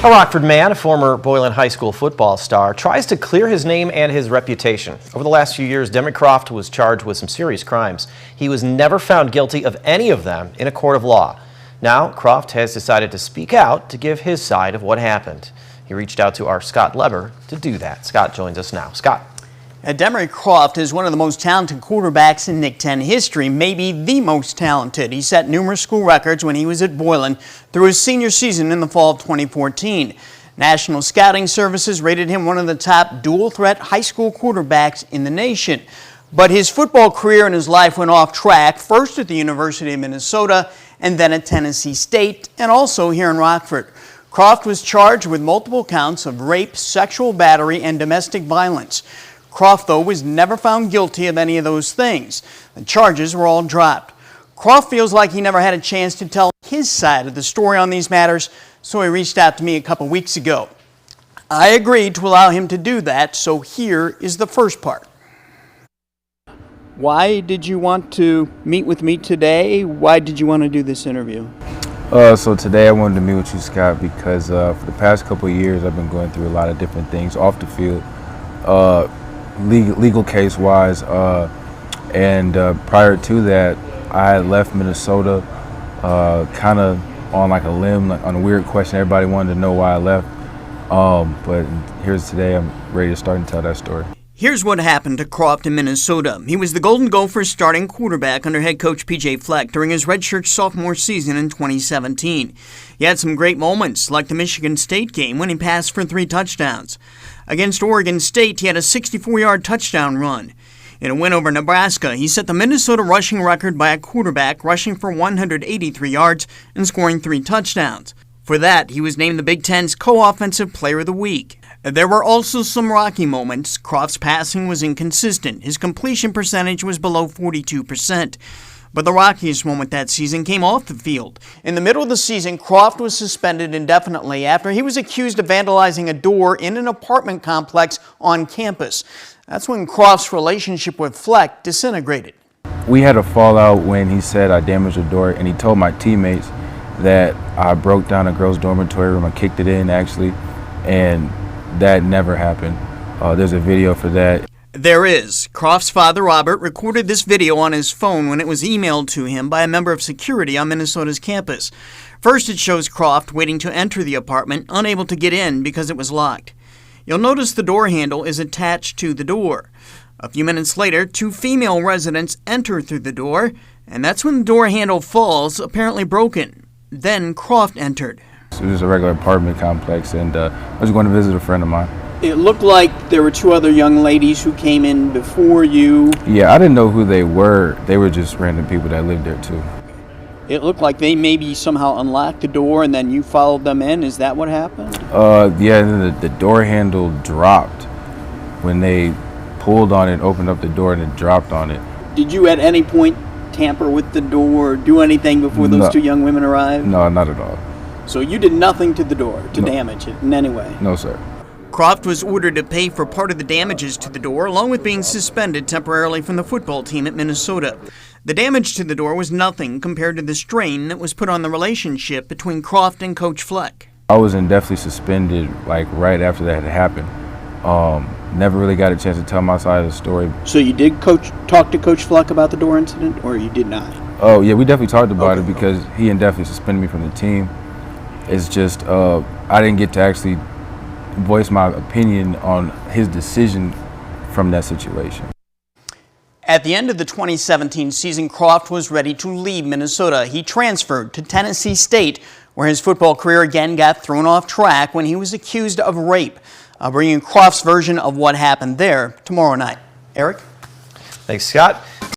A Rockford man, a former Boylan High School football star, tries to clear his name and his reputation. Over the last few years, Demry Croft was charged with some serious crimes. He was never found guilty of any of them in a court of law. Now, Croft has decided to speak out to give his side of what happened. He reached out to our Scott Leber to do that. Scott joins us now. Scott. Demry Croft is one of the most talented quarterbacks in Nick 10 history, maybe the most talented. He set numerous school records when he was at Boylan through his senior season in the fall of 2014. National Scouting Services rated him one of the top dual-threat high school quarterbacks in the nation. But his football career and his life went off track, first at the University of Minnesota and then at Tennessee State and also here in Rockford. Croft was charged with multiple counts of rape, sexual battery, and domestic violence. Croft, though, was never found guilty of any of those things. The charges were all dropped. Croft feels like he never had a chance to tell his side of the story on these matters, so he reached out to me a couple weeks ago. I agreed to allow him to do that, so here is the first part. Why did you want to meet with me today? Why did you want to do this interview? So today I wanted to meet with you, Scott, because for the past couple of years I've been going through a lot of different things off the field. Legal case-wise, and prior to that, I had left Minnesota kind of on like a limb, on a weird question. Everybody wanted to know why I left, but here's today. I'm ready to start and tell that story. Here's what happened to Croft in Minnesota. He was the Golden Gophers' starting quarterback under head coach P.J. Fleck during his redshirt sophomore season in 2017. He had some great moments, like the Michigan State game when he passed for 3 touchdowns. Against Oregon State, he had a 64-yard touchdown run. In a win over Nebraska, he set the Minnesota rushing record by a quarterback, rushing for 183 yards and scoring 3 touchdowns. For that, he was named the Big Ten's Co-Offensive Player of the Week. There were also some rocky moments. Croft's passing was inconsistent. His completion percentage was below 42%. But the rockiest moment that season came off the field. In the middle of the season, Croft was suspended indefinitely after he was accused of vandalizing a door in an apartment complex on campus. That's when Croft's relationship with Fleck disintegrated. We had a fallout when he said I damaged a door, and he told my teammates that I broke down a girl's dormitory room. I kicked it in, actually, and that never happened. There's a video for that. There is. Croft's father, Robert, recorded this video on his phone when it was emailed to him by a member of security on Minnesota's campus. First, it shows Croft waiting to enter the apartment, unable to get in because it was locked. You'll notice the door handle is attached to the door. A few minutes later, 2 female residents enter through the door, and that's when the door handle falls, apparently broken. Then Croft entered. So it was a regular apartment complex, and I was going to visit a friend of mine. It looked like there were 2 other young ladies who came in before you. Yeah, I didn't know who they were. They were just random people that lived there too. It looked like they maybe somehow unlocked the door and then you followed them in. Is that what happened? Yeah, the door handle dropped when they pulled on it, opened up the door, and it dropped on it. Did you at any point tamper with the door or do anything before those 2 young women arrived? No, not at all. So you did nothing to the door to damage it in any way? No, sir. Croft was ordered to pay for part of the damages to the door, along with being suspended temporarily from the football team at Minnesota. The damage to the door was nothing compared to the strain that was put on the relationship between Croft and Coach Fleck. I was indefinitely suspended like right after that had happened. Never really got a chance to tell my side of the story. So you did talk to Coach Fleck about the door incident, or you did not? Oh, yeah, we definitely talked about it because he indefinitely suspended me from the team. It's just I didn't get to actually voice my opinion on his decision from that situation. At the end of the 2017 season, Croft was ready to leave Minnesota. He transferred to Tennessee State, where his football career again got thrown off track when he was accused of rape. Bringing Croft's version of what happened there tomorrow night. Eric? Thanks, Scott.